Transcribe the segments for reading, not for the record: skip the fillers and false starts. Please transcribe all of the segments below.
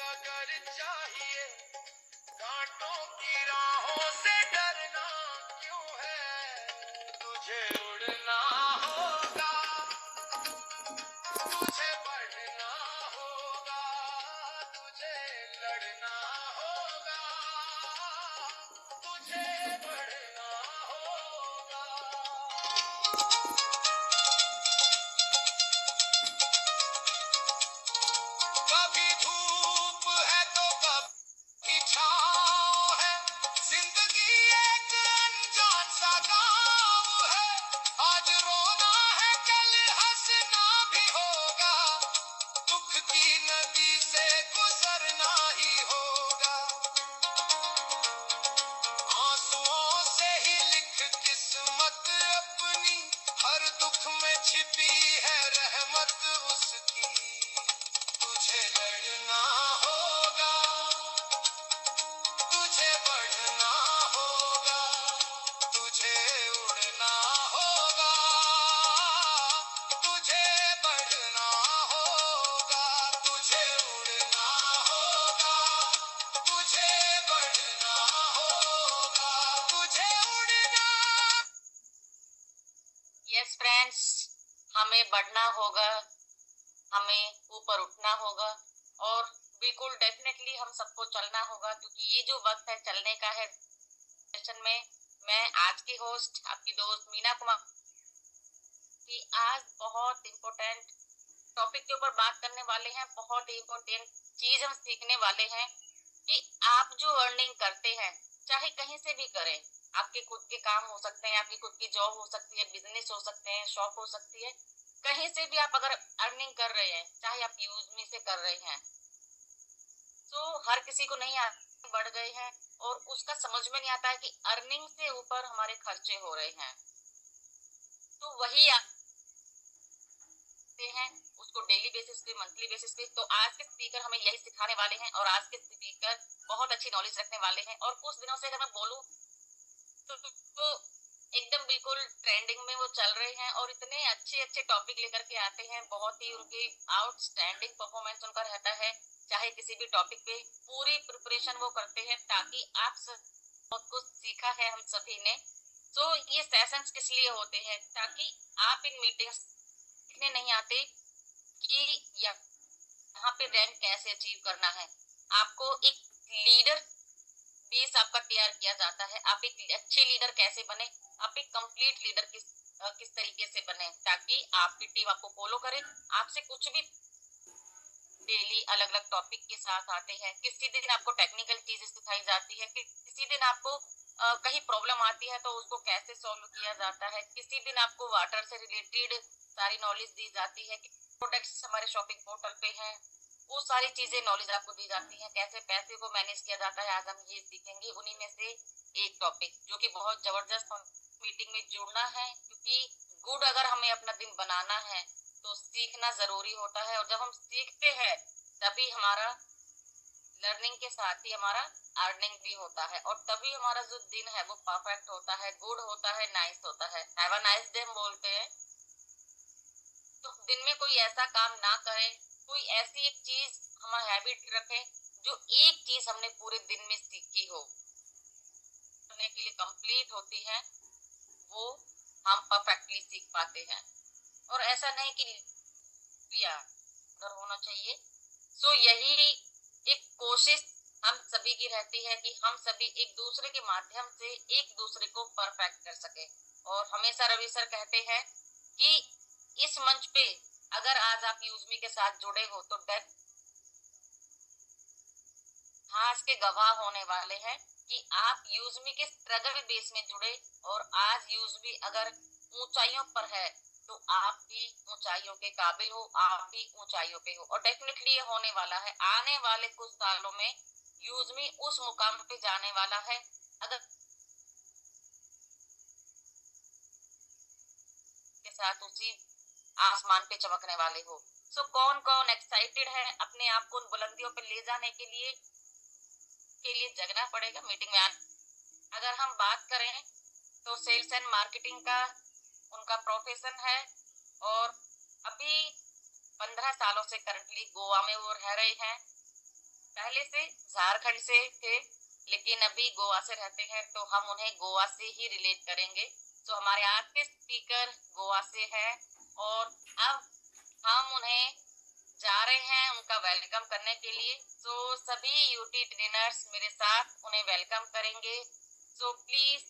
अगर चाहिए कांटों की राहों से डरना क्यों है, तुझे उड़ना होगा, तुझे बढ़ना होगा, तुझे लड़ना होगा, तुझे बढ़ना होगा। कभी धूप है तो कभी छाँव है, जिंदगी एक अनजान सा गाँव है। आज रोना है कल हंसना भी होगा, दुख की नदी से गुजरना ही होगा। आंसुओं से ही लिख किस्मत अपनी, हर दुख में छिपी है रहमत उसकी। तुझे लड़ना होगा, तुझे बढ़ना होगा, तुझे उड़ना होगा, तुझे बढ़ना होगा, तुझे उड़ना होगा, तुझे बढ़ना होगा, तुझे उड़ना। यस फ्रेंड्स, हमें बढ़ना होगा, हमें ऊपर उठना होगा और बिल्कुल डेफिनेटली हम सबको चलना होगा, क्योंकि ये जो वक्त है चलने का है। सेशन में मैं आज की होस्ट आपकी दोस्त मीना कुमार की आज बहुत इम्पोर्टेंट टॉपिक के ऊपर बात करने वाले हैं। बहुत ही इम्पोर्टेंट चीज हम सीखने वाले हैं कि आप जो अर्निंग करते हैं, चाहे कहीं से भी करें, आपके खुद के काम हो सकते हैं, आपकी खुद की जॉब हो सकती है, बिजनेस हो सकते हैं, शॉप हो सकती है, कहीं से भी आप अगर अर्निंग कर रहे हैं, चाहे आप यूज से कर रहे हैं, तो हर किसी को नहीं आगे बढ़ गए हैं और उसका समझ में नहीं आता है कि अर्निंग से ऊपर हमारे खर्चे हो रहे हैं। तो वही आते हैं उसको डेली बेसिस पे, मंथली बेसिस पे। तो आज के स्पीकर हमें यही सिखाने वाले हैं और आज के स्पीकर बहुत अच्छी नॉलेज रखने वाले हैं। और कुछ दिनों से अगर मैं बोलूं तो एकदम बिल्कुल ट्रेंडिंग में वो चल रहे हैं और इतने अच्छे अच्छे टॉपिक लेकर के आते हैं। बहुत ही उनकी आउटस्टैंडिंग परफॉर्मेंस उनका रहता है, चाहे किसी भी टॉपिक पे पूरी प्रिपरेशन वो करते हैं ताकि आप सब बहुत कुछ सीखा है हम सभी ने। तो ये सेशंस किस लिए होते हैं, ताकि आप इन मीटिंग्स सीखने नहीं आते कि यहाँ पे रैंक कैसे अचीव करना है। आपको एक लीडर बेस आपका तैयार किया जाता है। आप एक अच्छे लीडर कैसे बने, आप एक कंप्लीट लीडर किस तरीके से बने, ताकि आपकी टीम आपको फॉलो करे। आपसे कुछ भी डेली अलग अलग टॉपिक के साथ आते हैं। किसी दिन आपको टेक्निकल चीजें सिखाई जाती है, किसी दिन आपको कहीं प्रॉब्लम आती है तो उसको कैसे सॉल्व किया जाता है। किसी दिन आपको वाटर से रिलेटेड सारी नॉलेज दी जाती है। प्रोडक्ट्स हमारे शॉपिंग पोर्टल पे हैं, वो सारी चीजें नॉलेज आपको दी जाती है। कैसे पैसे को मैनेज किया जाता है, आज हम ये सीखेंगे। उन्हीं में से एक टॉपिक जो कि बहुत जबरदस्त मीटिंग में जुड़ना है, क्योंकि गुड अगर हमें अपना दिन बनाना है तो सीखना जरूरी होता है। और जब हम सीखते हैं तभी हमारा लर्निंग के साथ ही हमारा अर्निंग भी होता है, और तभी हमारा जो दिन है वो परफेक्ट होता है, गुड होता है, नाइस होता है। हैव अ नाइस डे हम बोलते हैं। तो दिन में कोई ऐसा काम ना करें, कोई ऐसी एक चीज हम हैबिट रखें जो एक चीज हमने पूरे दिन में सीखी हो, करने के लिए कंप्लीट होती है, वो हम परफेक्टली सीख पाते हैं। और ऐसा नहीं कि होना चाहिए। सो यही एक कोशिश हम सभी की रहती है कि हम सभी एक दूसरे के माध्यम से एक दूसरे को परफेक्ट कर सके। और हमेशा रवि सर कहते हैं कि इस मंच पे अगर आज आप यूजमी के साथ जुड़े हो तो आज के गवाह होने वाले हैं कि आप यूजमी के स्ट्रगल बेस में जुड़े, और आज यूजमी अगर ऊंचाइयों पर है तो आप भी ऊंचाइयों के काबिल हो, आप भी ऊंचाइयों पे हो। और डेफिनेटली ये होने वाला है। आने वाले कुछ सालों में यूजमी उस मुकाम पे जाने वाला है अगर के साथ उसी आसमान पे चमकने वाले हो। सो कौन कौन एक्साइटेड है अपने आप को उन बुलंदियों पे ले जाने के लिए जगना पड़ेगा मीटिंग में आने। अगर हम बात करें तो सेल्स एंड मार्केटिंग का उनका प्रोफेशन है, और अभी 15 सालों से करंटली गोवा में वो रह रहे हैं। पहले से झारखंड से थे, लेकिन अभी गोवा से रहते हैं, तो हम उन्हें गोवा से ही रिलेट करेंगे। तो हमारे आज के स्पीकर गोवा से है, और अब हम उन्हें जा रहे हैं उनका वेलकम करने के लिए। तो सभी यूटी ट्रेनर्स मेरे साथ उन्हें वेलकम करेंगे। So please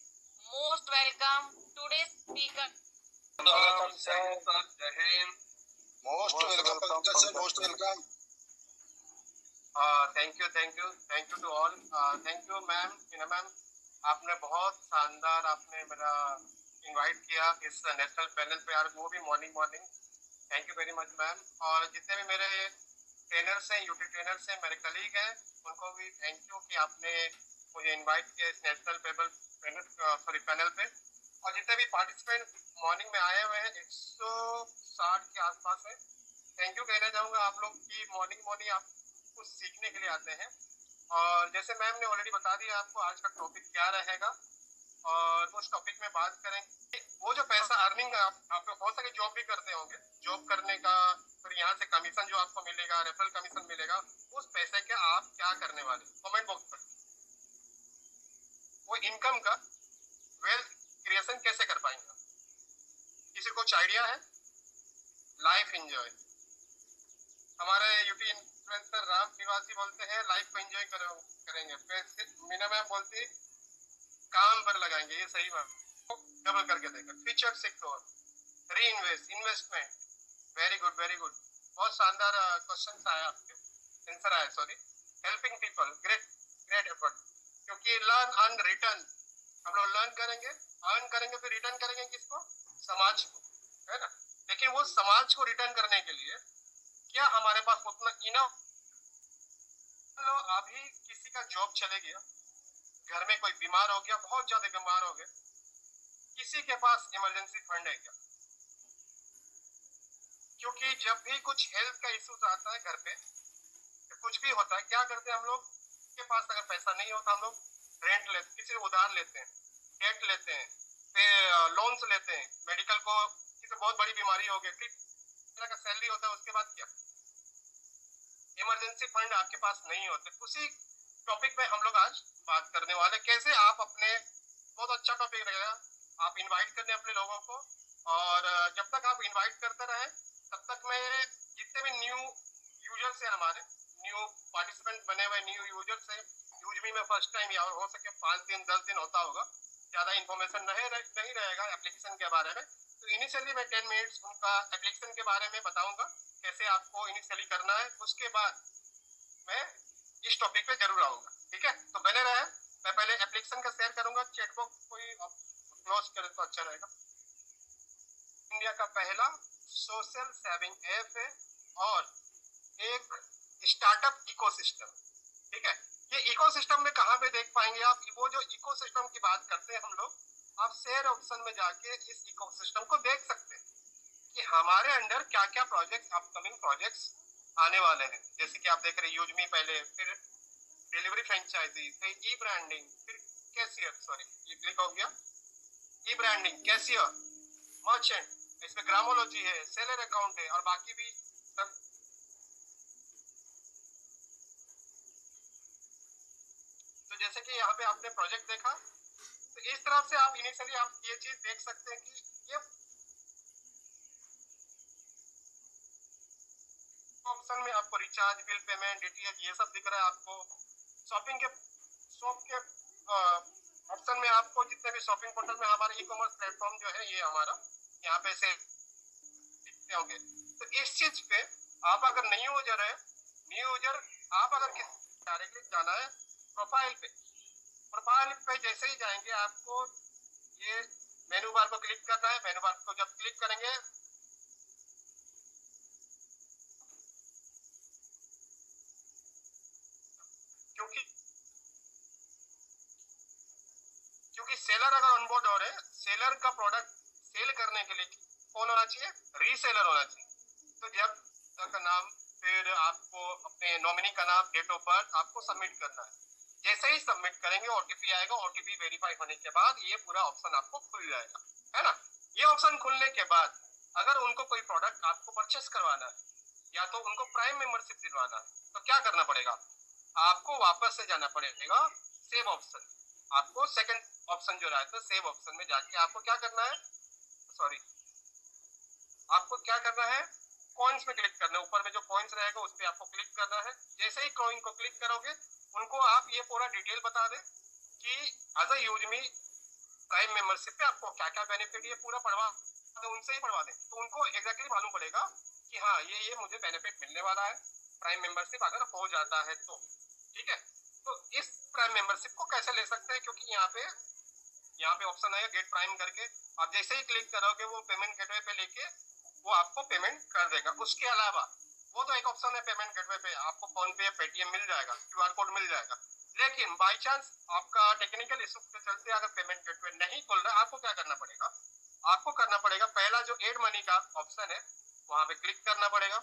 most welcome today speaker. Most welcome Pankaj sir, most welcome. Thank you to all. Thank you ma'am, Meena ma'am, आपने बहुत शानदार आपने मेरा इनवाइट किया इस नेशनल पैनल पे, यार वो भी morning. Thank you very much ma'am. और जितने भी मेरे ट्रेनर्स हैं, यूटी ट्रेनर्स हैं, मेरे कलीग हैं, उनको भी थैंक यू कि आपने मुझे इनवाइट किया इस नेशनल पैनल पे। और जितने भी पार्टिसिपेंट मॉर्निंग में आए हुए हैं 160 के आसपास है, थैंक यू कहना चाहूँगा आप लोग की मॉर्निंग आप कुछ सीखने के लिए आते हैं। और जैसे मैम ने ऑलरेडी बता दिया आपको आज का टॉपिक क्या रहेगा, और उस टॉपिक में बात करेंगे वो जो पैसा अर्निंग आप हो सके जॉब भी करते होंगे, जॉब करने का फिर यहाँ से कमीशन जो आपको मिलेगा, रेफरल कमीशन मिलेगा, उस पैसे के आप क्या करने वाले कमेंट बॉक्स पर वो इनकम का वेल्थ क्रिएशन कैसे कर पाएंगे। किसी को कुछ आइडिया है? Life enjoy. हमारे यूपी इन्फ्लुएंसर राम निवासी बोलते हैं लाइफ को एंजॉय करेंगे। पैसे मीना मैम बोलती काम पर लगाएंगे, ये सही बात, डबल करके देगा। फीचर सेक्टर, री इन्वेस्टमेंट, वेरी गुड बहुत शानदार क्वेश्चन आया आपके, आंसर आया sorry. Helping people, great effort, क्योंकि लर्न अर्न रिटर्न, हम लोग लर्न करेंगे, अर्न करेंगे, फिर रिटर्न करेंगे किसको? समाज को, है ना। लेकिन वो समाज को रिटर्न करने के लिए क्या हमारे पास उतना इनफ? लो अभी किसी का जॉब चले गया, घर में कोई बीमार हो गया, बहुत ज्यादा बीमार हो गया, किसी के पास इमरजेंसी फंड है क्या? क्योंकि जब भी कुछ हेल्थ का इश्यूज आता है घर पे, कुछ भी होता है, क्या करते हैं हम लोग के पास अगर पैसा नहीं होता, हम लोग रेंट लेते, किसी से उधार लेते हैं, डेट लेते हैं, फिर लोन्स लेते हैं। मेडिकल को किसी बहुत बड़ी बीमारी हो गई, फिर का सैलरी होता है, उसके बाद क्या? इमरजेंसी फंड आपके पास नहीं होते। उसी टॉपिक पे हम लोग आज बात करने वाले, कैसे आप अपने, बहुत अच्छा टॉपिक रहेगा, आप इनवाइट करने अपने लोगों को, और जब तक आप इनवाइट करते रहे तब तक मैं जितने भी न्यू यूजर्स हैं, हमारे न्यू पार्टिसिपेंट बने हुए न्यू यूजर्स हैं, यूजमी में फर्स्ट टाइम या हो सके 5 दिन 10 दिन होता होगा, ज़्यादा इन्फॉर्मेशन नहीं रहेगा एप्लीकेशन के बारे में, तो इनिशियली मैं 10 मिनट्स उनका एप्लीकेशन के बारे में बताऊंगा कैसे आपको इनिशियली करना है। उसके बाद मैं इस टॉपिक पे जरूर आऊंगा, ठीक है? तो बने रहे। मैं पहले एप्लीकेशन का शेयर करूंगा, चैट बॉक्स कोई क्लोज करे तो अच्छा रहेगा। इंडिया का पहला सोशल सेविंग ऐप है और एक स्टार्टअप इकोसिस्टम, ठीक है? ये इकोसिस्टम में कहाँ पे देख पाएंगे आप? वो जो इकोसिस्टम की बात करते हैं हम लोग, आप शेयर ऑप्शन में जाके इस इकोसिस्टम को देख सकते हैं कि हमारे अंडर क्या क्या प्रोजेक्ट्स, अपकमिंग प्रोजेक्ट्स आने वाले हैं। जैसे कि आप देख रहे हैं यूजमी पहले, फिर डिलीवरी फ्रेंचाइजी, फिर ई ब्रांडिंग, फिर कैशियर, सॉरी ये क्लिक हो गया, ई ब्रांडिंग, कैशियर, मर्चेंट, इसमें ग्रामोलॉजी है, सेलर अकाउंट है, और बाकी भी सब। तो जैसे कि यहाँ पे आपने प्रोजेक्ट देखा, तो इस तरफ से आप इनिशियली आप ये चीज देख सकते हैं कि ये ऑप्शन में आपको रिचार्ज, बिल पेमेंट, डीटीएच ये सब दिख रहा है आपको। शॉपिंग के ऑप्शन में आपको जितने भी शॉपिंग पोर्टल में हमारे ई कॉमर्स प्लेटफॉर्म जो है ये हमारा यहाँ पे से दिखते होंगे। तो इस चीज पे आप अगर न्यू यूजर आप अगर किस डायरेक्टली जाना है प्रोफाइल पे जैसे ही जाएंगे आपको ये मेनू बार को क्लिक करना है। मेनू बार को जब क्लिक करेंगे क्योंकि सेलर अगर ऑनबोर्ड हो रहे हैं, सेलर का प्रोडक्ट सेल करने के लिए कौन होना चाहिए? रीसेलर होना चाहिए। तो जब का नाम, फिर आपको अपने नॉमिनी का नाम, डेट ऑफ बर्थ आपको सबमिट करना है। जैसे ही सबमिट करेंगे ओटीपी आएगा, ओटीपी वेरीफाई होने के बाद ये पूरा ऑप्शन आपको खुल जाएगा, है ना। ये ऑप्शन खुलने के बाद अगर उनको कोई प्रोडक्ट आपको परचेस करवाना है या तो उनको प्राइम मेंबरशिप दिलवाना है, तो क्या करना पड़ेगा? आपको वापस से जाना पड़ेगा सेव ऑप्शन। आपको सेकंड ऑप्शन जो रहता है सेव ऑप्शन में जाके आपको क्या करना है, सॉरी, आपको क्या करना है, कॉइन्स में क्लिक करना है। ऊपर में जो कॉइन्स रहेगा उस पर आपको क्लिक करना है। जैसे ही कॉइन को क्लिक करोगे उनको आप ये पूरा डिटेल बता दें कि as a use me prime membership पे आपको क्या क्या बेनिफिट, ये पूरा पढ़वा दें, उनसे ही पढ़वा दें तो उनको एग्जैक्टली मालूम पड़ेगा कि हाँ ये मुझे बेनिफिट मिलने वाला है प्राइम मेंबरशिप अगर हो जाता है तो। ठीक है, तो इस प्राइम मेंबरशिप को कैसे ले सकते हैं, क्योंकि यहाँ पे ऑप्शन आएगा गेट प्राइम करके, आप जैसे ही क्लिक करोगे वो पेमेंट गेटवे पे लेके वो आपको पेमेंट कर देगा। उसके अलावा वो तो एक ऑप्शन है, पेमेंट गेटवे पे आपको फोन पे पेटीएम मिल जाएगा, क्यूआर कोड मिल जाएगा। लेकिन बाय चांस आपका टेक्निकल इशू के चलते अगर पेमेंट गेटवे नहीं खुल रहा, आपको क्या करना पड़ेगा, आपको करना पड़ेगा पहला जो एड मनी का ऑप्शन है वहां पे क्लिक करना पड़ेगा।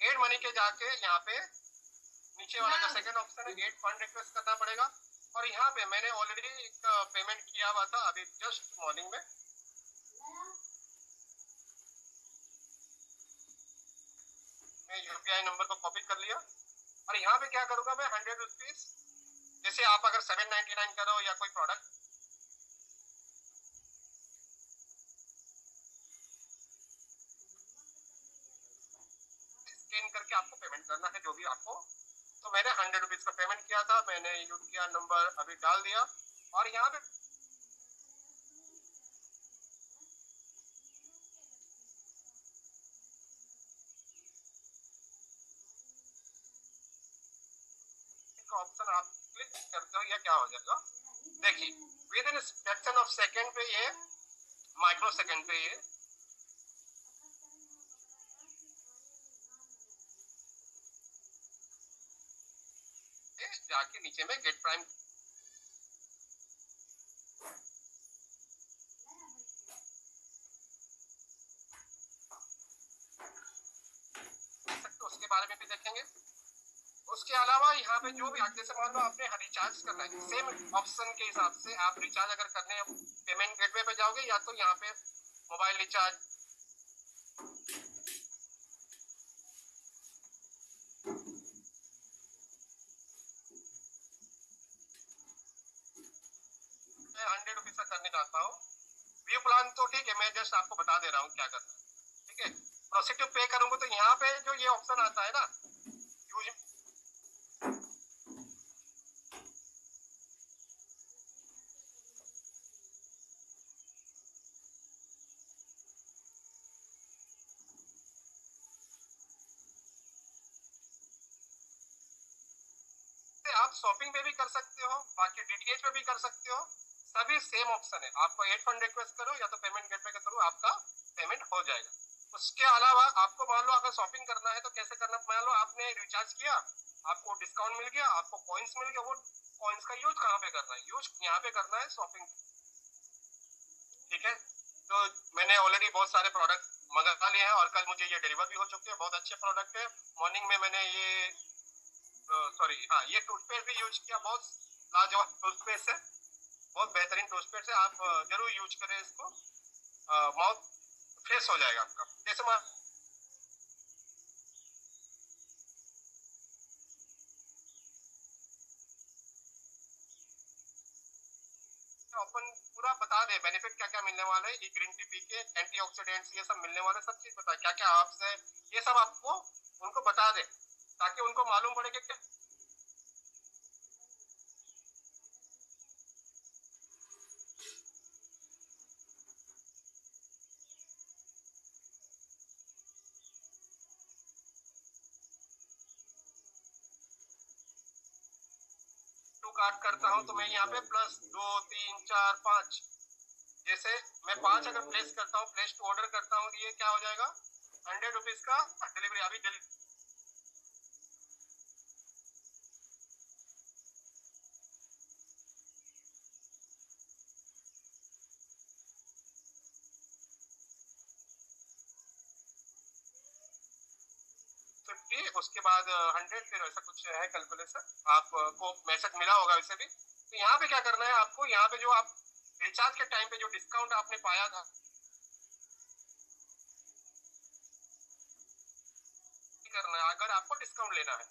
एड मनी के जाके यहाँ पे नीचे वाला जो सेकंड ऑप्शन है एड फंड रिक्वेस्ट करना पड़ेगा। और यहाँ पे मैंने ऑलरेडी एक पेमेंट किया हुआ था अभी जस्ट मॉर्निंग में, मैं यूपीआई नंबर को कॉपी कर लिया और यहाँ पे क्या करूंगा मैं 100 रुपीज, जैसे आप अगर 799 करो या कोई प्रोडक्ट स्कैन करके आपको पेमेंट करना है जो भी आपको। तो मैंने 100 रुपीज का पेमेंट किया था, मैंने यूपीआई नंबर अभी डाल दिया और यहाँ पे ऑप्शन आप क्लिक करते हो, या क्या हो जाएगा देखिए with in fraction of second पे ये माइक्रो सेकंड पे ये जाके नीचे में गेट प्राइम तो उसके बारे में भी देखेंगे। उसके अलावा यहाँ पे जो भी जैसे मान लो आपने रिचार्ज करना है सेम ऑप्शन के हिसाब से आप रिचार्ज अगर करने पेमेंट गेटवे पे जाओगे या तो यहाँ पे मोबाइल रिचार्ज मैं 100 रुपीज का करने जाता हूँ। व्यू प्लान तो ठीक है, मैं जस्ट आपको बता दे रहा हूँ क्या करना है। ठीक है, प्रोसीड टू पे करूंगा तो यहाँ पे जो ये ऑप्शन आता है ना यूज आप शॉपिंग पे भी कर सकते हो, बाकी डीटीएच पे भी कर सकते हो, सभी सेम ऑप्शन है। आपको एड फंड रिक्वेस्ट करो या तो पेमेंट गेटवे के थ्रू आपका पेमेंट हो जाएगा। उसके अलावा आपको मान लो अगर शॉपिंग करना है तो कैसे करना, मान लो आपने रिचार्ज किया, आपको डिस्काउंट मिल गया, आपको कॉइन्स मिल गया, वो कॉइन्स का यूज कहाँ पे करना है, यूज यहाँ पे करना है शॉपिंग। ठीक है, तो मैंने ऑलरेडी बहुत सारे प्रोडक्ट मंगा लिए हैं और कल मुझे ये डिलीवर भी हो चुके हैं, बहुत अच्छे प्रोडक्ट है। मॉर्निंग में मैंने ये सॉरी हाँ ये टूथपेस्ट भी यूज किया, बहुत लाजवाब टूथपेस्ट है, बहुत बेहतरीन टूथपेस्ट है, आप जरूर यूज करें इसको, माउथ फ्रेश हो जाएगा आपका। जैसे मैं अपन पूरा बता दे बेनिफिट क्या क्या मिलने वाला है, ये ग्रीन टी पी के एंटीऑक्सीडेंट्स ये सब मिलने वाले, सब चीज बता क्या क्या आपसे ये सब आपको उनको बता दे ताकि उनको मालूम पड़े कि क्या टू कार्ड करता हूँ तो मैं यहाँ पे प्लस 2 3 4 5 जैसे मैं 5 अगर प्लेस करता हूँ, प्लेस टू ऑर्डर करता हूँ, ये क्या हो जाएगा 100 रुपीज का डिलीवरी अभी डिलीवरी 50 उसके बाद 100 फिर ऐसा कुछ है कैलकुलेशन, आपको मैसेज मिला होगा वैसे भी। तो यहाँ पे क्या करना है आपको, यहाँ पे जो आप रिचार्ज के टाइम पे जो डिस्काउंट आपने पाया था करना है, अगर आपको डिस्काउंट लेना है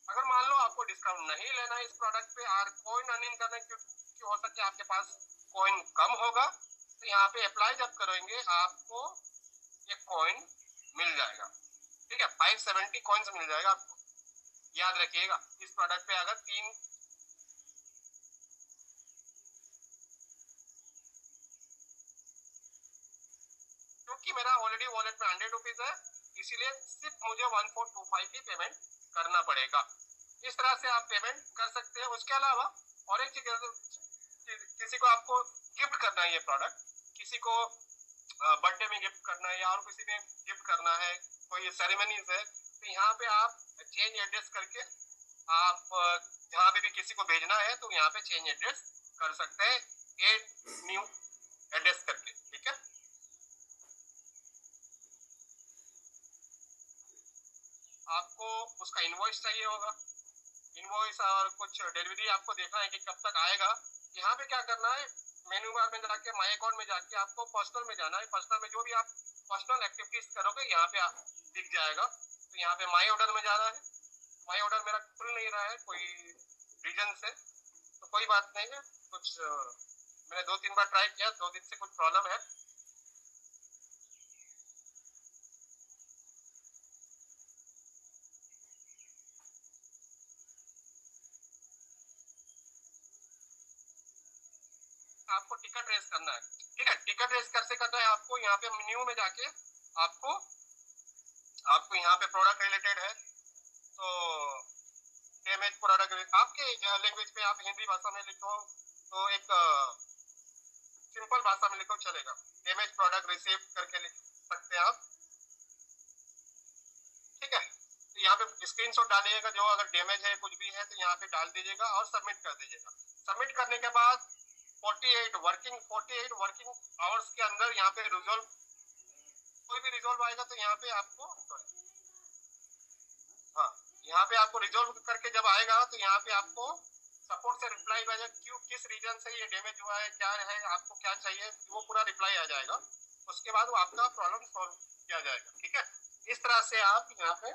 अगर मान लो आपको डिस्काउंट नहीं लेना है इस प्रोडक्ट पे और कॉइन अर्निंग करना है, क्योंकि हो सकता है आपके पास कॉइन कम होगा, तो यहाँ पे अप्लाई जब करेंगे आपको ये कॉइन मिल जाएगा। ठीक है, 570 कॉइन्स मिल जाएगा आपको। याद रखिएगा इस प्रोडक्ट पे अगर 3, क्योंकि मेरा ऑलरेडी वॉलेट में 100 रुपीज है, इसीलिए सिर्फ मुझे 1425 की पेमेंट करना पड़ेगा। इस तरह से आप पेमेंट कर सकते हैं। उसके अलावा और एक चीज, किसी को आपको गिफ्ट करना है ये प्रोडक्ट, किसी को बर्थडे में गिफ्ट करना है या और किसी में गिफ्ट करना है, कोई सेरेमनीज है, तो यहाँ पे आप चेंज एड्रेस करके आप जहाँ पे भी किसी को भेजना है तो यहाँ पे चेंज एड्रेस कर सकते हैं, एड न्यू एड्रेस करके। ठीक है, आपको उसका इनवॉइस चाहिए होगा, इनवॉइस और कुछ डिलीवरी आपको देखना है कि कब तक आएगा। यहाँ पे क्या करना है, मेन्यू बार में जाके माई अकाउंट में जाके आपको पर्सनल में जाना है। पर्सनल में जो भी आप पर्सनल एक्टिविटीज करोगे यहाँ पे दिख जाएगा। तो यहाँ पे माई ऑर्डर में जाना है। माई ऑर्डर मेरा खुल नहीं रहा है कोई रीजन से, तो कोई बात नहीं है, कुछ मैंने 2-3 बार ट्राई किया, 2 दिन से कुछ प्रॉब्लम है। आपको टिकट रेस करना है। ठीक है, टिकट रेस कैसे करना है, आपको यहाँ पे मेन्यू में जाके आपको यहाँ पे प्रोडक्ट रिलेटेड है तो डैमेज प्रोडक्ट आपके लैंग्वेज में आप हिंदी भाषा में लिखो तो एक सिंपल भाषा में लिखो चलेगा, डैमेज प्रोडक्ट रिसीव करके लिख सकते हैं आप। ठीक है, तो यहाँ पे स्क्रीनशॉट डालिएगा, जो अगर डैमेज है कुछ भी है तो यहाँ पे डाल दीजिएगा और सबमिट कर दीजिएगा। सबमिट करने के बाद 48 वर्किंग आवर्स के अंदर यहाँ पे रिजॉल्व, कोई भी रिजॉल्व आएगा तो यहाँ पे आपको यहाँ पे आपको रिजॉल्व करके जब आएगा तो यहाँ पे आपको सपोर्ट से रिप्लाई आ जाएगा, क्यों किस रीजन से ये डैमेज हुआ है, क्या है, आपको क्या चाहिए, वो पूरा रिप्लाई आ जाएगा। उसके बाद वो आपका प्रॉब्लम सॉल्व किया जाएगा। ठीक है, इस तरह से आप यहाँ पे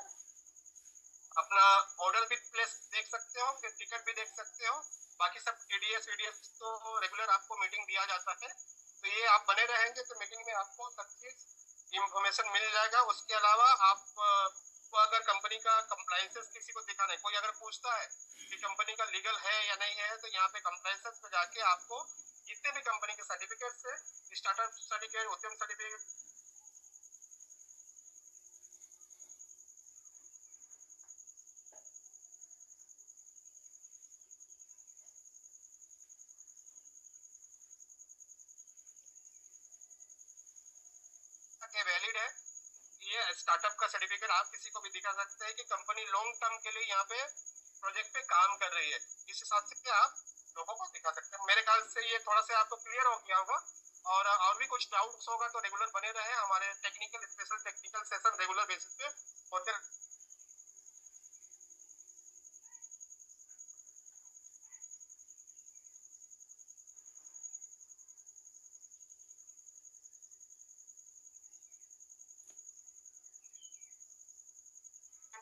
अपना ऑर्डर भी प्लेस देख सकते हो, फिर टिकट भी देख सकते हो। बाकी सब टीडीएस वीडीएस तो रेगुलर आपको मीटिंग दिया जाता है, तो ये आप बने रहेंगे तो मीटिंग में आपको सब चीज इंफॉर्मेशन मिल जाएगा। उसके अलावा आप को अगर कंपनी का कंप्लायंसेस किसी को दिखाना है, कोई अगर पूछता है कि कंपनी का लीगल है या नहीं है, तो यहाँ पे कंप्लायंसेस पे जाके आपको जितने भी कंपनी के सर्टिफिकेट्स है, स्टार्टअप सर्टिफिकेट, उद्यम सर्टिफिकेट, वैलिड है, ये स्टार्टअप का सर्टिफिकेट आप किसी को भी दिखा सकते हैं कि कंपनी लॉन्ग टर्म के लिए यहाँ पे प्रोजेक्ट पे काम कर रही है। इस हिसाब से आप लोगों को दिखा सकते हैं। मेरे ख्याल से ये थोड़ा सा आपको क्लियर हो गया होगा, और भी कुछ डाउट्स होगा तो रेगुलर बने रहे, हमारे technical special technical session regular basis पे होते।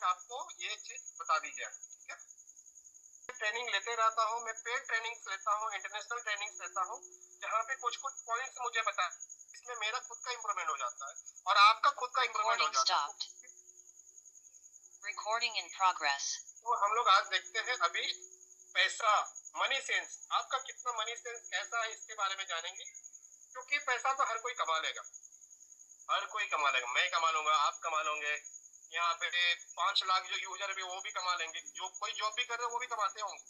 आपको ये चीज बता दी जाए। ठीक है, ट्रेनिंग लेते रहता हूँ मैं, पेड ट्रेनिंग्स लेता हूँ, इंटरनेशनल ट्रेनिंग्स लेता हूँ, जहाँ पे कुछ पॉइंट्स मुझे बता, इसमें मेरा खुद का इंप्रूवमेंट हो जाता है और आपका खुद का इंप्रूवमेंट हो जाता है। Recording in progress. तो हम लोग आज देखते हैं अभी पैसा, मनी सेंस, आपका कितना मनी सेंस कैसा है इसके बारे में जानेंगे, क्योंकि पैसा तो हर कोई कमा लेगा, हर कोई कमा लेगा, मैं कमा लूंगा, आप कमा लोगे, यहाँ पे 5 लाख जो यूजर भी वो भी कमा लेंगे, जो कोई जॉब भी कर रहे वो भी कमाते होंगे,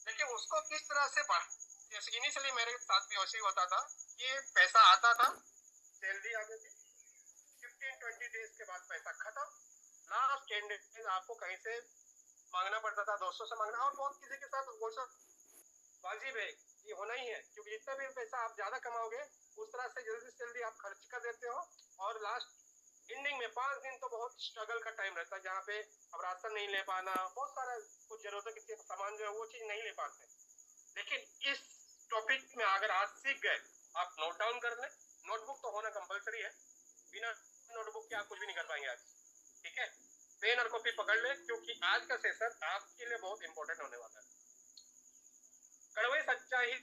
लेकिन उसको किस तरह से बढ़, जैसे इनिशियली मेरे साथ भी वैसे ही होता था कि पैसा आता था, सैलरी आती थी, 15-20 डेज के बाद पैसा खत्म, लास्ट 10 डेज आपको कहीं से मांगना पड़ता था, दोस्तों से मांगना, और बहुत किसी के साथ वो सब वाजिब है, ये होना ही है, क्योंकि जितना भी पैसा आप ज्यादा कमाओगे उस तरह से जल्दी से जल्दी आप खर्च कर देते हो, और लास्ट एंडिंग में 5 दिन तो बहुत स्ट्रगल का टाइम रहता है, जहाँ पे अब राशन नहीं ले पाना, बहुत सारा कुछ जरूरतों के सामान जो है वो चीज नहीं ले पाते। लेकिन इस टॉपिक में अगर आज सीख गए, आप नोट डाउन कर लें, नोटबुक तो होना कंपलसरी है, बिना नोटबुक के आप कुछ भी नहीं कर पाएंगे आज। ठीक है, पेन और कॉपी पकड़ ले, क्योंकि आज का सेशन आपके लिए बहुत इंपॉर्टेंट होने वाला है। कड़वी सच्चाई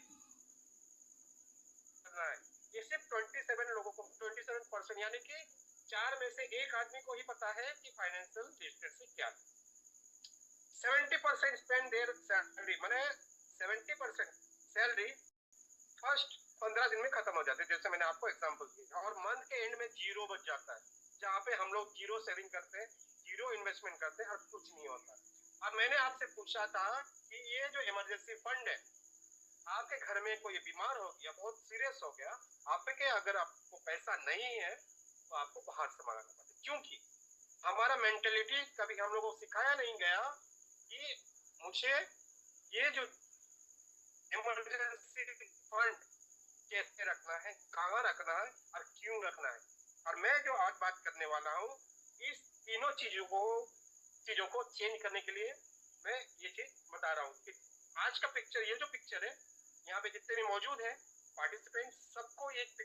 करना है, ये सिर्फ 27 लोगों को, 27% यानी कि 4 में से 1 आदमी को ही पता है कि फाइनेंशियल लिटरेसी क्या है। 70% स्पेंड देयर सैलरी, माने 70% सैलरी फर्स्ट 15 दिन में खत्म हो जाती है, जैसे मैंने आपको एग्जांपल दिया, और मंथ के एंड में जीरो बच जाता है, जहाँ पे हम लोग जीरो सेविंग करते हैं, जीरो इन्वेस्टमेंट करते हैं और कुछ नहीं होता। अब मैंने आपसे पूछा था कि ये जो इमरजेंसी फंड है, आपके घर में कोई बीमार हो गया, बहुत सीरियस हो गया, आपके अगर आपको पैसा नहीं है तो आपको बाहर से मंगाना पड़ता है, क्योंकि हमारा मेंटेलिटी कभी हम लोगों को सिखाया नहीं गया कि मुझे ये जो इमरजेंसी फंड कैसे रखना है, कहाँ रखना है और क्यों रखना है। और मैं जो आज बात करने वाला हूँ, इस तीनों चीजों को चेंज करने के लिए मैं ये चीज बता रहा हूँ कि आज का पिक्चर, ये जो पिक्चर है, यहाँ पे जितने भी मौजूद हैं पार्टिसिपेंट, सबको एक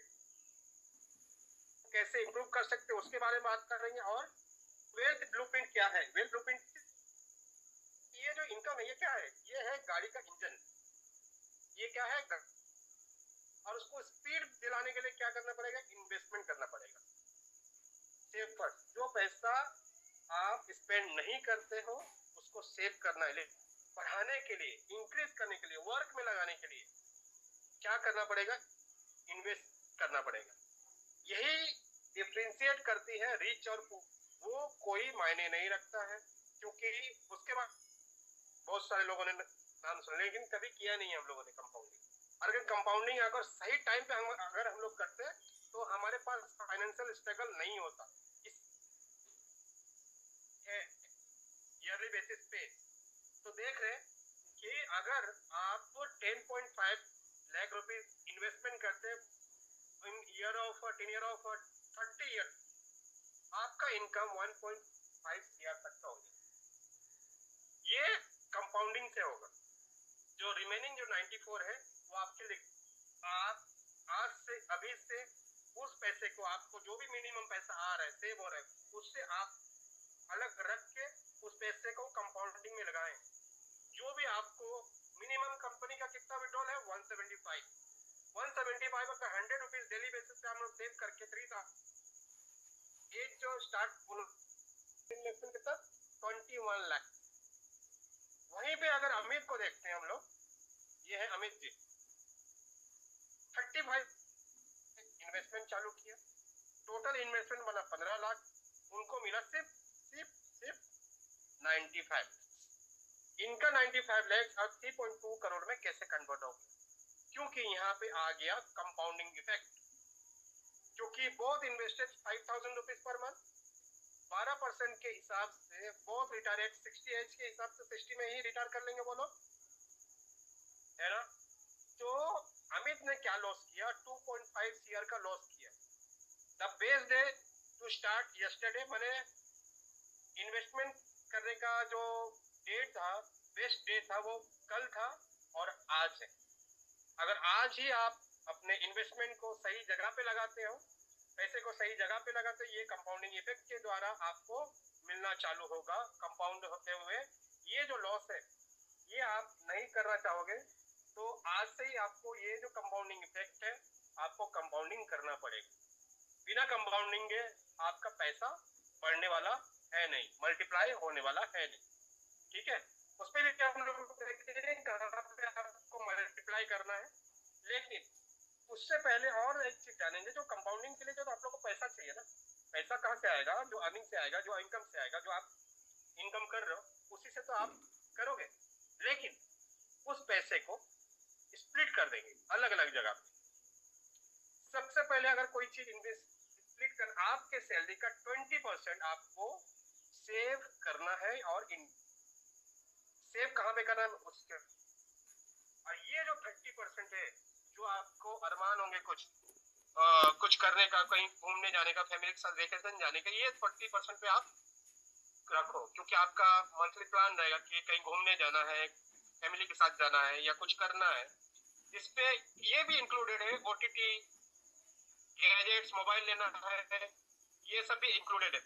कैसे इंप्रूव कर सकते हैं उसके बारे में बात करेंगे। और वेल्थ ब्लूप्रिंट क्या है? वेल्थ ब्लूप्रिंट, ये जो इनकम है ये क्या है? ये है गाड़ी का इंजन, ये क्या है? और उसको स्पीड दिलाने के लिए क्या करना पड़ेगा? इन्वेस्टमेंट करना पड़ेगा। सेव फर्स्ट, जो पैसा आप स्पेंड नहीं करते हो उसको सेव करना है, बढ़ाने के लिए, इंक्रीज करने के लिए, वर्क में लगाने के लिए क्या करना पड़ेगा? इन्वेस्ट करना पड़ेगा। यही डिफरेंशिएट करती है रिच और पुअर। वो कोई मायने नहीं रखता है, क्योंकि उसके बाद बहुत सारे लोगों ने नाम सुना लेकिन कभी किया नहीं है हम लोगों ने कंपाउंडिंग। अगर कंपाउंडिंग अगर सही टाइम पे अगर हम लोग करते हैं तो हमारे पास फाइनेंशियल स्ट्रगल नहीं होता। ईयरली बेसिस पे तो देख रहे हैं कि अगर आप 10.5 लाख रुपीज इन्वेस्टमेंट करते in year of 10 year of 30 year, आपका इनकम 1.5 सीआर तक का हो जाए। ये कंपाउंडिंग से होगा। जो रिमेनिंग जो 94 है वो आपके लिए, आप आज से अभी से उस पैसे को, आपको जो भी मिनिमम पैसा आ रहा है, सेव हो रहा है, उससे आप अलग रख के उस पैसे को कंपाउंडिंग में लगाएं। जो भी आपको मिनिमम कंपनी का कितना विड्रॉल है? 175 अगर 100 रुपीज डेली बेसिस पे हम लोग सेव करके 3000, एक जो स्टार्ट इन्वेस्टमेंट कितना? 21 लाख। वहीं पे अगर अमित को देखते हैं हम लोग, ये है अमित जी, 35 इन्वेस्टमेंट चालू किया, टोटल इन्वेस्टमेंट बना 15 लाख, उनको मिला सिर्फ 95। इनका 95 लाख और 3.2 करोड़ में कैसे कन्वर्ट हो? क्योंकि यहाँ पे आ गया कंपाउंडिंग इफेक्ट, क्योंकि both invested 5000 rupees per month, 12% के हिसाब से बोथ रिटायर एट 60 एज के हिसाब से 60 में ही रिटायर कर लेंगे वो लोग, है ना। तो अमित ने क्या लॉस किया? 2.5 सीआर का लॉस किया। The best day to start yesterday, मैंने इन्वेस्टमेंट करने का जो डेट था, बेस्ट डे था, वो कल था और आज है। अगर आज ही आप अपने इन्वेस्टमेंट को सही जगह पे लगाते हो, पैसे को सही जगह पे लगाते हो, ये कंपाउंडिंग इफेक्ट के द्वारा आपको मिलना चालू होगा कंपाउंड होते हुए। ये जो लॉस है ये आप नहीं करना चाहोगे तो आज से ही आपको ये जो कंपाउंडिंग इफेक्ट है आपको कंपाउंडिंग करना पड़ेगा। बिना कंपाउंडिंग के आपका पैसा बढ़ने वाला है नहीं, मल्टीप्लाई होने वाला है नहीं, ठीक है। उस पर भी हम लोग देखते हैं कहाँ पे आपको मल्टीप्लाई करना है। लेकिन उससे पहले और एक चीज जानेंगे, जो कंपाउंडिंग के लिए जो आप लोग को पैसा चाहिए ना, पैसा कहाँ से आएगा? जो अर्निंग से आएगा, जो इनकम से आएगा, जो आप इनकम कर रहे हो उसी से तो आप करोगे। लेकिन उस पैसे को स्प्लिट कर देंगे अलग अलग जगह पे। सबसे पहले अगर कोई चीज स्प्लिट कर, आपके सैलरी का 20% आपको सेव करना है। और सेव कहाँ पे करना है उसके, और ये जो 30% है जो आपको अरमान होंगे कुछ करने का, कहीं घूमने जाने का, फैमिली के साथ वेकेशन जाने का, ये 40% पे आप रखो, क्योंकि आपका मंथली प्लान रहेगा कि कहीं घूमने जाना है, फैमिली के साथ जाना है या कुछ करना है। इस पे ये भी इंक्लूडेड है, OTT गैजेट्स, मोबाइल लेना है, ये सब भी इंक्लूडेड है।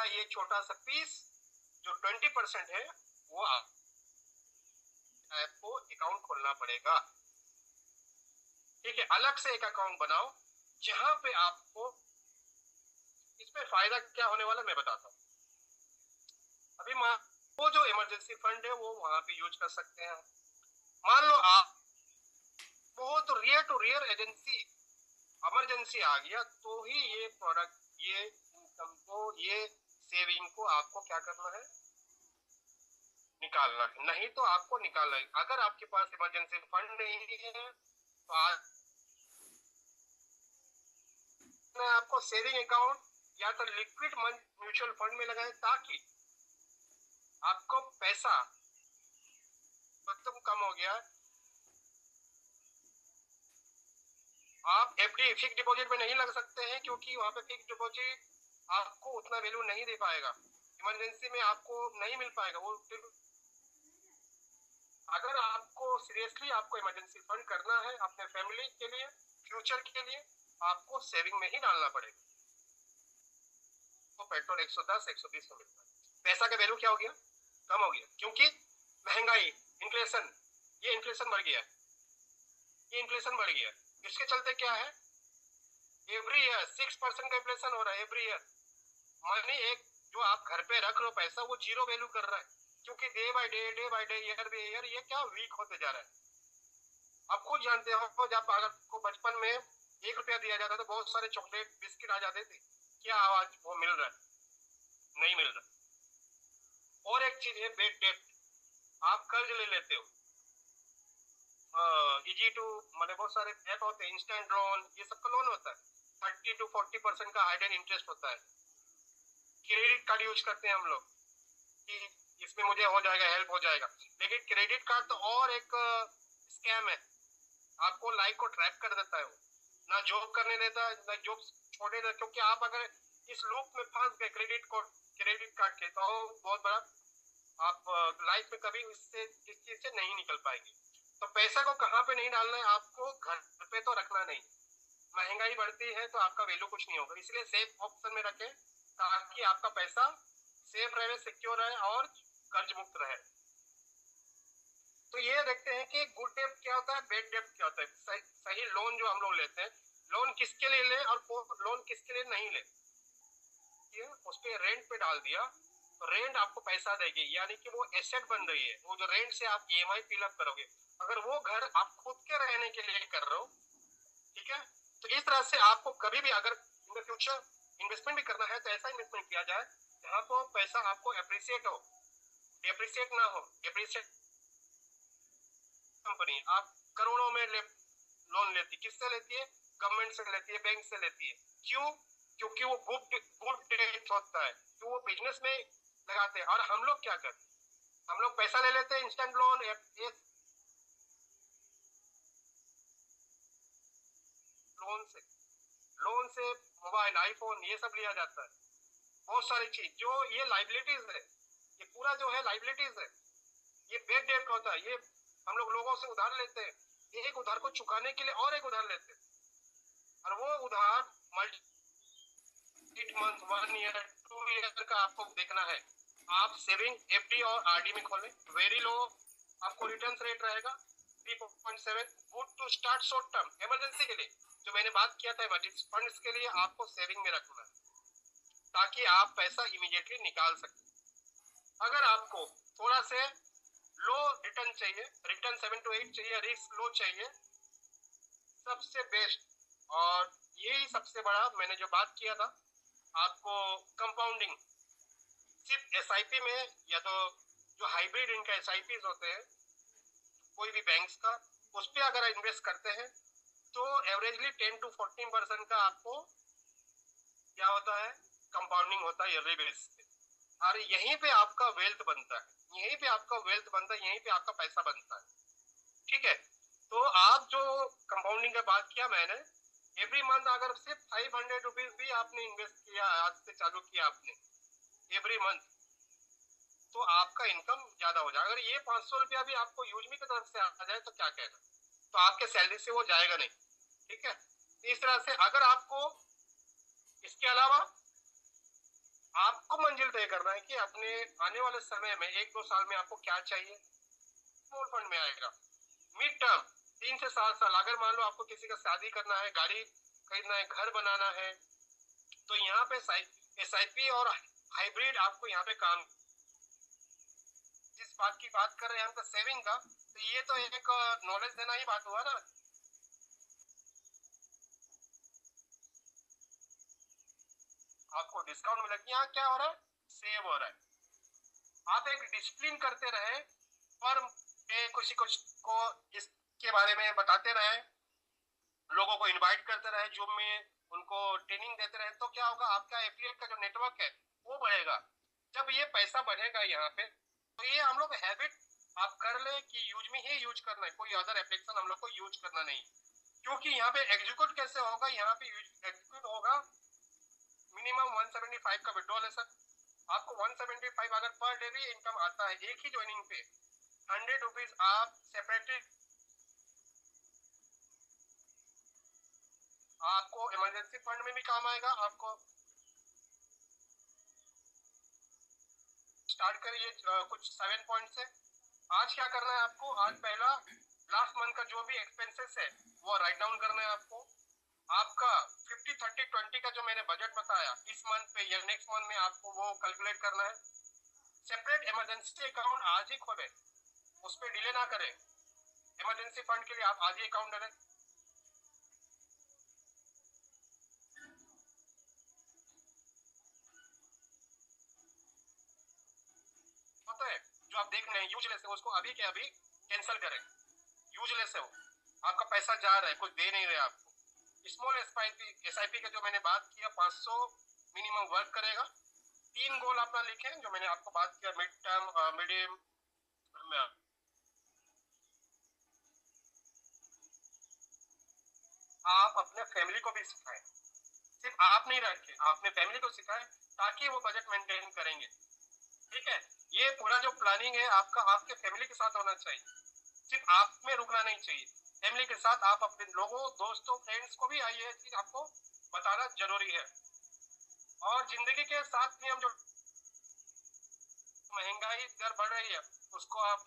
ये छोटा सा पीस जो 20% है वो आपको अकाउंट खोलना पड़ेगा। ठीक है, अलग से एक अकाउंट बनाओ जहां पे आपको, इसमें फायदा क्या होने वाला मैं बताता हूँ। अभी वो जो इमरजेंसी फंड है वो वहां पे यूज कर सकते हैं। मान लो आप बहुत रियर टू रियर इमरजेंसी आ गया तो ही ये प्रोडक्ट, ये इनकम को, ये सेविंग को आपको क्या करना है, निकालना है। नहीं तो आपको निकालना है। अगर आपके पास इमरजेंसी फंड नहीं है तो आज आपको सेविंग अकाउंट या तो लिक्विड म्यूचुअल फंड में लगाए ताकि आपको पैसा एकदम कम हो गया, आप एफडी फिक्स डिपॉजिट में नहीं लग सकते हैं क्योंकि वहां पे फिक्स डिपॉजिट आपको उतना वैल्यू नहीं दे पाएगा, इमरजेंसी में आपको नहीं मिल पाएगा वो। अगर आपको सीरियसली आपको इमरजेंसी फंड करना है अपने फैमिली के लिए, फ्यूचर के लिए, आपको सेविंग में ही डालना पड़ेगा। तो पेट्रोल 110 120 में मिलता है। पैसा का वैल्यू क्या हो गया, कम हो गया, क्योंकि महंगाई, इन्फ्लेशन, ये इन्फ्लेशन बढ़ गया, ये इन्फ्लेशन बढ़ गया। इसके चलते क्या है, एवरी ईयर 6% का इन्फ्लेशन हो रहा है एवरी ईयर। मनी एक जो आप घर पे रख लो पैसा वो जीरो वैल्यू कर रहा है, क्योंकि day by day year by year ये क्या वीक होते जा रहा है। आप खुद जानते हो जब आपको बचपन में 1 रुपया दिया जाता तो बहुत सारे चॉकलेट बिस्किट आ जाते थे, क्या आवाज वो मिल रहा है, नहीं मिल रहा। और एक चीज है बेड डेट, आप कर्ज ले लेते हो, इजी टू मैंने बहुत सारे ऐप होते हैं, इंस्टेंट लोन, ये सब का लोन होता है, 30 to 40% का हाइडन इंटरेस्ट होता है। क्रेडिट कार्ड यूज करते हैं हम लोग कि इसमें मुझे हो जाएगा, हेल्प हो जाएगा, लेकिन क्रेडिट कार्ड तो और एक स्कैम है, आपको लाइफ को ट्रैप कर देता है वो, ना जॉब करने देता है, ना जॉब छोड़ने देता, क्योंकि आप अगर इस लूप में फंस गए क्रेडिट कार्ड के तो बहुत बड़ा आप लाइफ में कभी इससे इस चीज से नहीं निकल पाएंगे। तो पैसा को कहाँ पे नहीं डालना है, आपको घर पे तो रखना नहीं, महंगाई बढ़ती है तो आपका वैल्यू कुछ नहीं होगा, इसलिए सेफ ऑप्शन में रखें ताकि आपका पैसा सेफ रहे, सिक्योर रहे और कर्ज मुक्त रहे। तो ये देखते हैं कि गुड डेट क्या होता है, बैड डेट क्या होता है। सही लोन जो हम लोग लेते हैं, लोन किसके लिए ले और लोन किसके लिए नहीं ले, उस पर रेंट पे डाल दिया तो रेंट आपको पैसा देगी, यानी कि वो एसेट बन रही है, वो जो रेंट से आप ईएमआई फिलअप करोगे। अगर वो घर आप खुद के रहने के लिए कर रहे हो, ठीक है, तो इस तरह से आपको कभी भी अगर इन द फ्यूचर इन्वेस्टमेंट भी करना है तो ऐसा इन्वेस्टमेंट किया जाए जहाँ पर पैसा आपको एप्रिसिएट हो, डेप्रिसिएट ना हो। डेप्रिसिएट कंपनी आप करोड़ों में लोन लेती, किससे लेती है, गवर्नमेंट से लेती है, बैंक से लेती है। क्यों, क्योंकि वो गुड डेट होता है, तो वो बिजनेस में लगाते हैं। और हम लोग क्या करते हैं, हम लोग पैसा ले लेते हैं इंस्टेंट लोन, लोन से मोबाइल, आईफोन, ये सब लिया जाता है, बहुत सारी चीज जो ये लाइबिलिटीज है, ये पूरा जो है लाइबिलिटीज है, ये बैड डेट होता है। ये हम लोग लोगों से उधार लेते हैं, एक उधार को चुकाने के लिए और एक उधार लेते हैं, और वो उधार मल्टी 8 मंथ, 1 ईयर, 2 ईयर का आपको देखना है। आप सेविंग एफडी और आरडी में खोलें, वेरी लो आपको रिटर्न रेट रहेगा 3.7, good to start short term emergency के लिए। जो मैंने बात किया था इमरजेंसी फंड्स के लिए आपको सेविंग में रखना है ताकि आप पैसा इमीडिएटली निकाल सकें। अगर आपको थोड़ा से लो रिटर्न चाहिए, रिटर्न 7 to 8 चाहिए, रिस्क लो चाहिए, सबसे बेस्ट और यही सबसे बड़ा मैंने जो बात किया था आपको कंपाउंडिंग, सिर्फ एसआईपी में या तो जो हाइब्रिड इनका एसआईपीज होते हैं कोई भी बैंक्स का, उस पर अगर इन्वेस्ट करते हैं तो एवरेजली 10 to 14% का आपको क्या होता है, कंपाउंडिंग होता है ईयरली बेसिस पे। और यहीं पे आपका वेल्थ बनता है, यहीं पे आपका वेल्थ बनता है, यहीं पे आपका पैसा बनता है। ठीक है, तो आप जो कंपाउंडिंग का बात किया मैंने, एवरी मंथ अगर सिर्फ 500 रुपीज भी आपने इन्वेस्ट किया, आज से चालू किया आपने एवरी मंथ, तो आपका इनकम ज्यादा हो जाएगा। अगर ये 500 रुपया भी आपको यूजमी की तरफ से आ जाए तो क्या कहना, तो आपके सैलरी से वो जाएगा नहीं। ठीक है, इस तरह से अगर आपको इसके अलावा आपको मंजिल तय करना है कि अपने आने वाले समय में 1-2 साल में आपको क्या चाहिए। स्मॉल फंड में आएगा। मिड टर्म 3 से 7 साल, अगर मान लो आपको किसी का शादी करना है, गाड़ी खरीदना है, घर बनाना है, तो यहाँ पे SIP और हाइब्रिड आपको यहाँ पे काम, जिस बात की बात कर रहे हैं हम सेविंग का, तो ये तो एक नॉलेज देना ही बात हुआ ना। आपको डिस्काउंट मिला, यहाँ क्या हो रहा है, सेव हो रहा है। आप एक डिसिप्लिन करते रहे और कुछ कुछ को इसके बारे में बताते रहे, लोगों को इनवाइट करते रहे, जूम में उनको ट्रेनिंग देते रहे, तो क्या होगा, आपका एफिलिएट का जो नेटवर्क है वो बढ़ेगा। जब ये पैसा बढ़ेगा यहाँ पे, तो ये हम लोग हैबिट आप कर ले कि यूज में ही यूज करना है, कोई अदर एप्लीकेशन हम लोग को यूज करना नहीं। क्योंकि यहाँ पे एग्जीक्यूट कैसे होगा, यहाँ पे एग्जीक्यूट होगा मिनिमम 175 का विड्रॉल है सर। आपको 175 अगर पर डे भी इनकम आता है एक ही ज्वाइनिंग पे, 100 रुपीज आप सेपरेटेड, आपको इमरजेंसी फंड में भी काम आएगा। आपको स्टार्ट करिए कुछ 7 पॉइंट से। आज क्या करना है आपको, आज पहला लास्ट मंथ का जो भी एक्सपेंसेस है वो राइट डाउन करना है आपको। आपका 50-30-20 का जो मैंने बजट बताया इस मंथ पे या नेक्स्ट मंथ में, आपको वो कैलकुलेट करना है। सेपरेट इमरजेंसी अकाउंट आज ही खोले, उस पर डिले ना करें। इमरजेंसी फंड के लिए आप आज ही अकाउंट डालें। पता है जो आप देख रहे हैं यूजलेस है, उसको अभी के अभी कैंसिल करें। यूजलेस है वो, आपका पैसा जा रहा है, कुछ दे नहीं रहे आपको। स्मॉल SIP का जो मैंने बात किया 500 मिनिमम वर्क करेगा। 3 गोल अपना लिखें जो मैंने आपको बात किया, मिड टर्म, मीडियम। आप अपने फैमिली को भी सिखाएं, सिर्फ आप नहीं रखें, आप अपने फैमिली को सिखाएं ताकि वो बजट मेंटेन करेंगे। ठीक है, ये पूरा जो प्लानिंग है आपका आपके फैमिली के साथ होना चाहिए, सिर्फ आप में रुकना नहीं चाहिए। फैमिली के साथ आप अपने लोगों, दोस्तों, फ्रेंड्स को भी ये चीज आपको बताना जरूरी है। और जिंदगी के साथ नियम, जो महंगाई दर बढ़ रही है उसको आप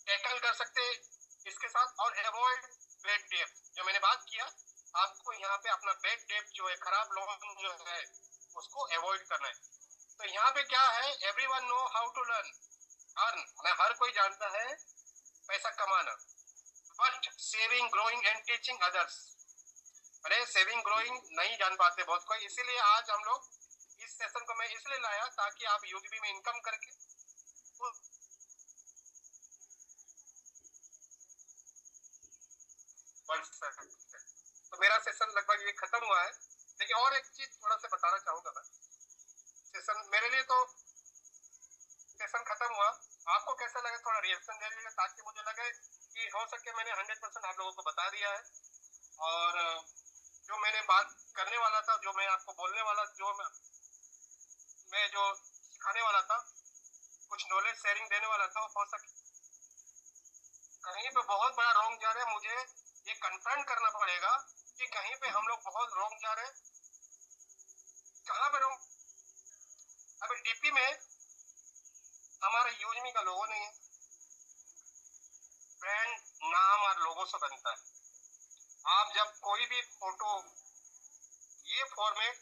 टैकल कर सकते हैं इसके साथ। और अवॉइड बेड डेट, जो मैंने बात किया, आपको यहाँ पे अपना बेड डेट जो है, खराब लोन जो है, उसको अवॉइड करना है। तो यहाँ पे क्या है, everyone know how to learn earn, मैं हर कोई जानता है पैसा कमाना, but saving, growing and teaching others, अरे सेविंग ग्रोइंग नहीं जान पाते बहुत कोई। इसीलिए आज हम लोग इस सेशन को मैं इसलिए लाया ताकि आप यूडीबी में इनकम करके बढ़ सकते। तो मेरा सेशन लगभग ये खत्म हुआ है, लेकिन और एक चीज थोड़ा सा बताना चाहूंगा मैं। सेशन मेरे लिए तो सेशन खत्म हुआ, आपको कैसा लगे थोड़ा रिएक्शन दे दीजिएगा ताकि मुझे लगे कि हो सके मैंने 100% आप लोगों को बता दिया है। और जो मैंने बात करने वाला था, जो मैं आपको बोलने वाला, जो मैं जो सिखाने वाला था, कुछ नॉलेज शेयरिंग देने वाला था, हो सके कहीं पे बहुत बड़ा रॉन्ग जा रहे हैं, मुझे ये कन्फर्म करना पड़ेगा कि कहीं पे हम लोग बहुत रॉन्ग जा रहे हैं। कहाँ पे रॉन्ग, अभी डीपी में हमारा यूजमी का लोगो नहीं है, ब्रांड नाम और लोगो से बनता है। आप जब कोई भी फोटो, ये फॉर्मेट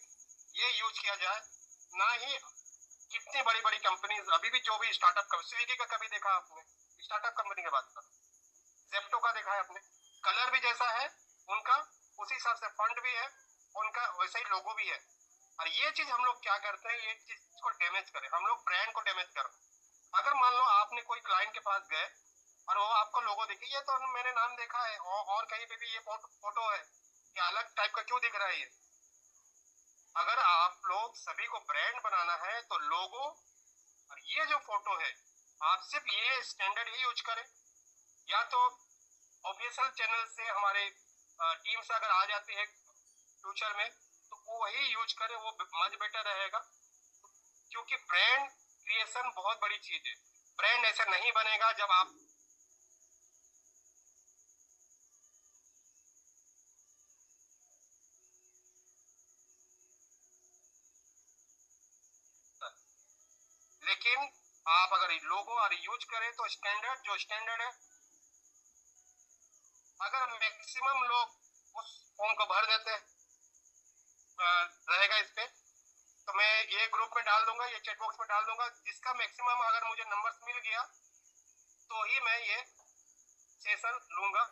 ये यूज किया जाए, ना ही कितनी बड़ी बड़ी कंपनीज अभी भी, जो भी स्टार्टअप कंपनी, स्विगी का कभी देखा आपने, स्टार्टअप कंपनी की बात करो, जेप्टो का देखा है आपने, कलर भी जैसा है उनका, उसी हिसाब से फंड भी है उनका, वैसा ही लोगो भी है। और ये चीज हम लोग क्या करते हैं, ये चीज को डैमेज करें, हम लोग ब्रांड को डैमेज कर रहे हैं। अगर मान लो आपने कोई क्लाइंट के पास गए और वो आपको लोगो दिखे, ये तो मैंने नाम देखा है और कहीं पे भी ये फोटो है, ये अलग टाइप का क्यों दिख रहा है ये। अगर आप लोग सभी को ब्रांड बनाना है तो लोगो और ये जो फोटो है, आप सिर्फ ये स्टैंडर्ड ही यूज करें, या तो ऑफिशियल चैनल से हमारे टीम से अगर आ जाती है फ्यूचर में तो वो वही यूज करें, वो मच बेटर रहेगा। क्योंकि ब्रांड क्रिएशन बहुत बड़ी चीज है, ब्रांड ऐसा नहीं बनेगा जब आप लेकिन आप अगर लोगो और यूज करें तो स्टैंडर्ड है, अगर मैक्सिमम लोग उस फॉर्म को भर देते रहेगा इस पे, तो मैं ये ग्रुप में डाल दूंगा, ये चैट बॉक्स में डाल दूंगा, जिसका मैक्सिमम अगर मुझे नंबर्स मिल गया तो ही मैं ये सेशन लूंगा।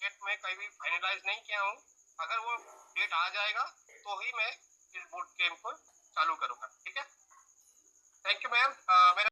डेट मैं कहीं भी फाइनलाइज नहीं किया हूँ, अगर वो डेट आ जाएगा तो ही मैं इस बूट कैंप को चालू करूंगा। ठीक है, थैंक यू मैम। मेरा